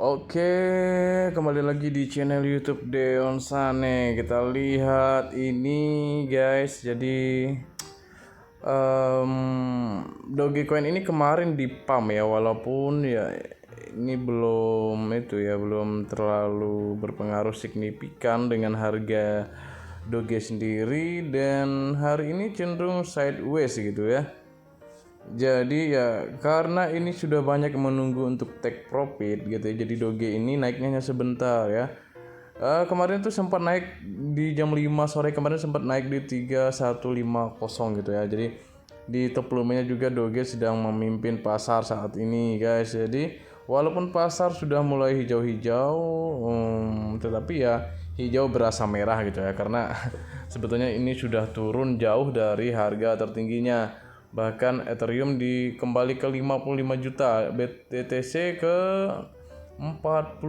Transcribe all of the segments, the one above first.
Oke, kembali lagi di channel YouTube Deon Sane. Kita lihat ini guys. Jadi em, Dogecoin ini kemarin di pump ya, walaupun ya ini belum terlalu berpengaruh signifikan dengan harga Doge sendiri, dan hari ini cenderung sideways gitu ya. Jadi ya karena ini sudah banyak yang menunggu untuk take profit gitu ya. Jadi Doge ini naiknya hanya sebentar ya. Kemarin tuh sempat naik di jam 5 sore kemarin, sempat naik di 3150 gitu ya. Jadi di top lumenya juga Doge sedang memimpin pasar saat ini guys. Jadi walaupun pasar sudah mulai hijau-hijau, tetapi ya hijau berasa merah gitu ya, karena sebetulnya ini sudah turun jauh dari harga tertingginya. Bahkan Ethereum kembali ke 55 juta, BTC ke 48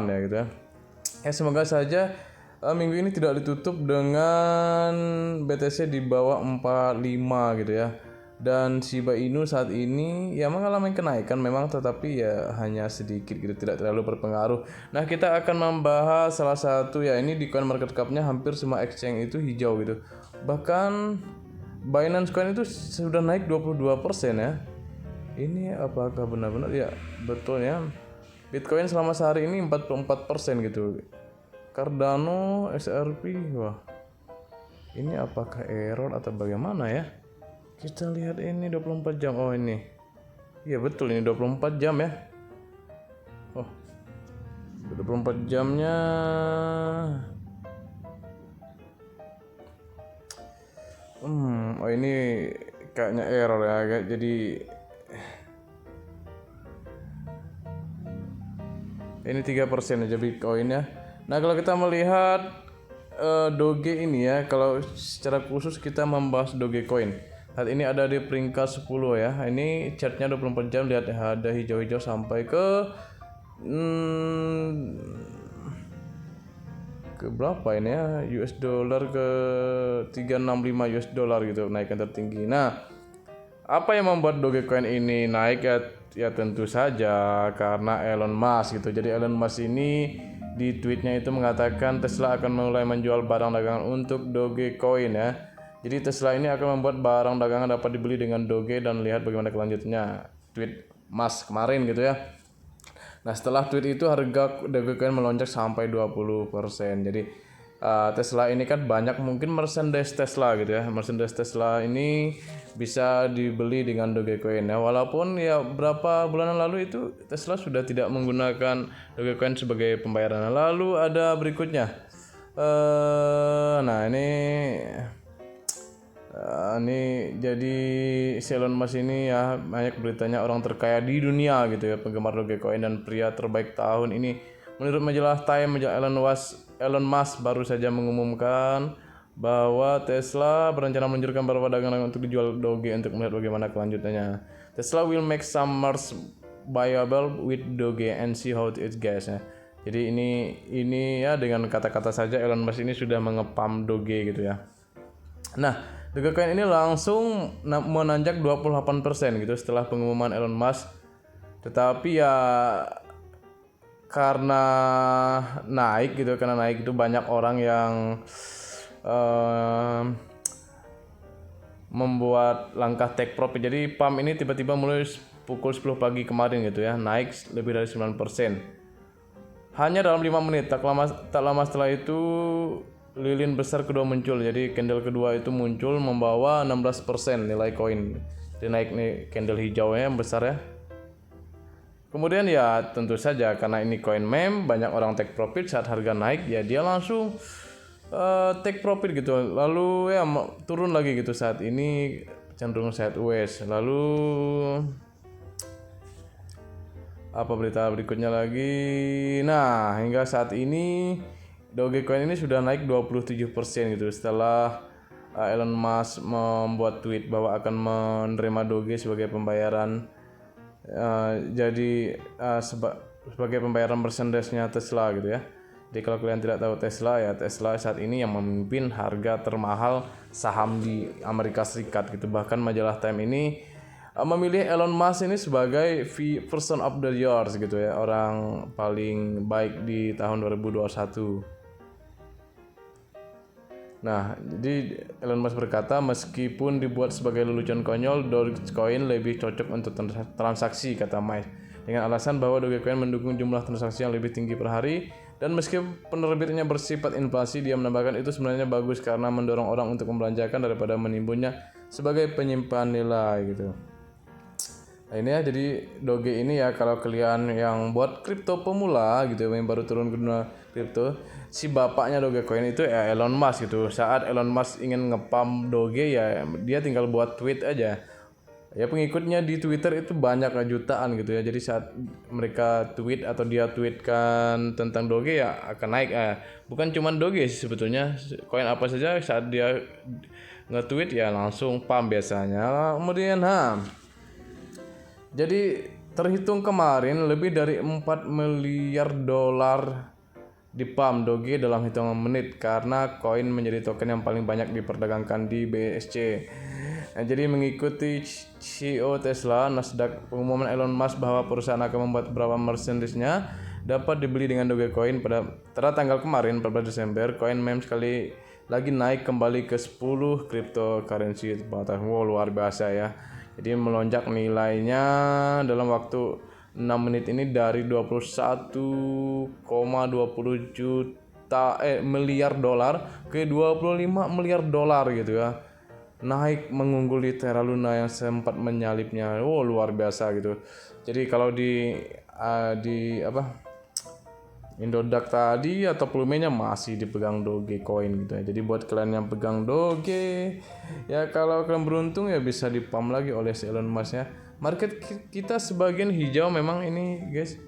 ya gitu ya. Semoga saja minggu ini tidak ditutup dengan BTC di bawah 45 gitu ya. Dan Shiba Inu saat ini ya mengalami kenaikan memang, tetapi ya hanya sedikit gitu, tidak terlalu berpengaruh. Nah, kita akan membahas salah satu ya, ini di coin market cap-nya hampir semua exchange itu hijau gitu. Bahkan Binance Coin itu sudah naik 22% ya. Ini apakah benar-benar ya? Betul ya. Bitcoin selama sehari ini 44% gitu. Cardano, XRP, wah. Ini apakah error atau bagaimana ya? Kita lihat ini 24 jam. Oh ini. Iya betul, ini 24 jam ya. Oh. 24 jamnya. Oh ini kayaknya error ya. Jadi ini 3% aja Bitcoin ya. Nah, kalau kita melihat Doge ini ya, kalau secara khusus kita membahas Dogecoin. Saat ini ada di peringkat 10 ya. Ini chartnya 24 jam, lihat ya, ada hijau-hijau sampai ke berapa ini ya, US dollar ke 365 US dollar gitu, naikkan tertinggi. Nah, apa yang membuat Dogecoin ini naik ya tentu saja karena Elon Musk gitu. Jadi Elon Musk ini di tweetnya itu mengatakan Tesla akan mulai menjual barang dagangan untuk Dogecoin ya. Jadi Tesla ini akan membuat barang dagangan dapat dibeli dengan Doge, dan lihat bagaimana kelanjutannya tweet Musk kemarin gitu ya. Nah, setelah tweet itu harga Dogecoin melonjak sampai 20%. Jadi Tesla ini kan banyak mungkin merchandise Tesla gitu ya. Merchandise Tesla ini bisa dibeli dengan Dogecoin ya. Walaupun ya berapa bulan lalu itu Tesla sudah tidak menggunakan Dogecoin sebagai pembayaran. Lalu ada berikutnya. Nah ini jadi Elon Musk ini ya banyak beritanya orang terkaya di dunia gitu ya, penggemar Dogecoin dan pria terbaik tahun ini. Menurut majalah Time, Elon Musk baru saja mengumumkan bahwa Tesla berencana meluncurkan beberapa dagangan untuk dijual Doge untuk melihat bagaimana kelanjutannya. Tesla will make some merch buyable with Doge and see how it goes ya. Jadi ini ya dengan kata-kata saja Elon Musk ini sudah mengepam Doge gitu ya. Nah, Dogecoin ini langsung menanjak 28% gitu setelah pengumuman Elon Musk. Tetapi ya karena naik itu banyak orang yang membuat langkah take profit. Jadi pump ini tiba-tiba mulai pukul 10 pagi kemarin gitu ya, naik lebih dari 9%. Hanya dalam 5 menit, tak lama setelah itu lilin besar kedua muncul. Jadi candle kedua itu muncul membawa 16% nilai koin. Dia naik nih candle hijaunya yang besar ya. Kemudian ya tentu saja karena ini koin meme, banyak orang take profit saat harga naik, ya dia langsung take profit gitu. Lalu ya turun lagi gitu, saat ini cenderung sideways. Lalu apa berita berikutnya lagi? Nah, hingga saat ini Dogecoin ini sudah naik 27% gitu setelah Elon Musk membuat tweet bahwa akan menerima Doge sebagai pembayaran sebagai pembayaran merchandise-nya Tesla gitu ya. Jadi kalau kalian tidak tahu Tesla, ya Tesla saat ini yang memimpin harga termahal saham di Amerika Serikat gitu. Bahkan majalah Time ini memilih Elon Musk ini sebagai person of the year gitu ya, orang paling baik di tahun 2021. Nah, jadi Elon Musk berkata, meskipun dibuat sebagai lelucon konyol, Dogecoin lebih cocok untuk transaksi, kata Musk, dengan alasan bahwa Dogecoin mendukung jumlah transaksi yang lebih tinggi per hari, dan meski penerbitnya bersifat inflasi, dia menambahkan itu sebenarnya bagus karena mendorong orang untuk membelanjakan daripada menimbunnya sebagai penyimpan nilai gitu. Nah ini ya, jadi Doge ini ya, kalau kalian yang buat kripto pemula gitu yang baru turun ke dunia kripto, si bapaknya Dogecoin itu ya Elon Musk gitu. Saat Elon Musk ingin ngepump Doge ya dia tinggal buat tweet aja. Ya pengikutnya di Twitter itu banyak jutaan gitu ya. Jadi saat mereka tweet atau dia tweetkan tentang Doge ya akan naik. Bukan cuma Doge sih sebetulnya, koin apa saja saat dia nge-tweet ya langsung pump biasanya. Kemudian jadi terhitung kemarin lebih dari 4 miliar dolar di pump Doge dalam hitungan menit karena koin menjadi token yang paling banyak diperdagangkan di BSC. Nah, jadi mengikuti CEO Tesla, Nasdaq, pengumuman Elon Musk bahwa perusahaan akan membuat beberapa merchandise-nya dapat dibeli dengan Dogecoin pada tanggal kemarin 14 Desember, koin meme sekali lagi naik kembali ke 10 cryptocurrency. Wow, luar biasa ya. Jadi melonjak nilainya dalam waktu 6 menit ini dari 21,20 miliar dolar ke 25 miliar dolar gitu ya. Naik mengungguli Terra Luna yang sempat menyalipnya. Oh, luar biasa gitu. Jadi kalau di Indodax tadi atau volumenya masih dipegang Dogecoin gitu ya. Jadi buat kalian yang pegang Doge, ya kalau kalian beruntung ya bisa dipump lagi oleh si Elon Musk ya. Market kita sebagian hijau memang ini guys.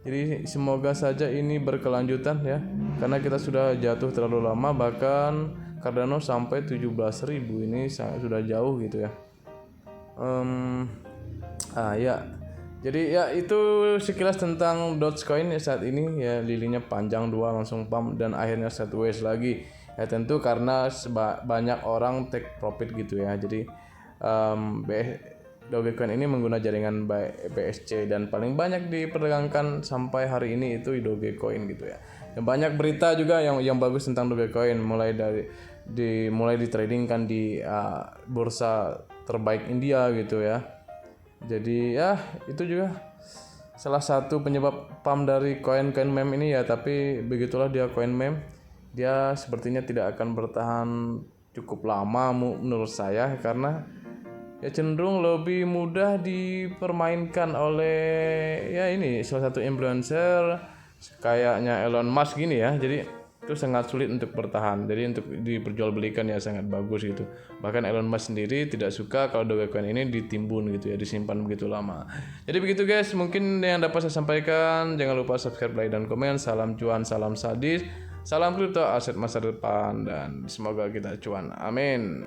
Jadi semoga saja ini berkelanjutan ya. Karena kita sudah jatuh terlalu lama, bahkan Cardano sampai 17.000, ini sudah jauh gitu ya. Ya. Jadi ya itu sekilas tentang Dogecoin ya saat ini ya, lilinya panjang 2 langsung pump dan akhirnya sideways lagi. Ya tentu karena banyak orang take profit gitu ya. Jadi Dogecoin ini menggunakan jaringan BSC dan paling banyak diperdagangkan sampai hari ini itu Dogecoin gitu ya. Dan banyak berita juga yang bagus tentang Dogecoin, mulai ditradingkan di bursa terbaik India gitu ya. Jadi ya itu juga salah satu penyebab pump dari koin-koin meme ini ya, tapi begitulah dia koin meme. Dia sepertinya tidak akan bertahan cukup lama menurut saya karena ya cenderung lebih mudah dipermainkan oleh ya ini salah satu influencer kayaknya Elon Musk gini ya. Jadi itu sangat sulit untuk bertahan. Jadi untuk diperjualbelikan ya sangat bagus gitu. Bahkan Elon Musk sendiri tidak suka kalau Dogecoin ini ditimbun gitu ya, disimpan begitu lama. Jadi begitu guys, mungkin yang dapat saya sampaikan. Jangan lupa subscribe, like, dan komen. Salam cuan, salam sadis, salam kripto, aset masa depan, dan semoga kita cuan. Amin.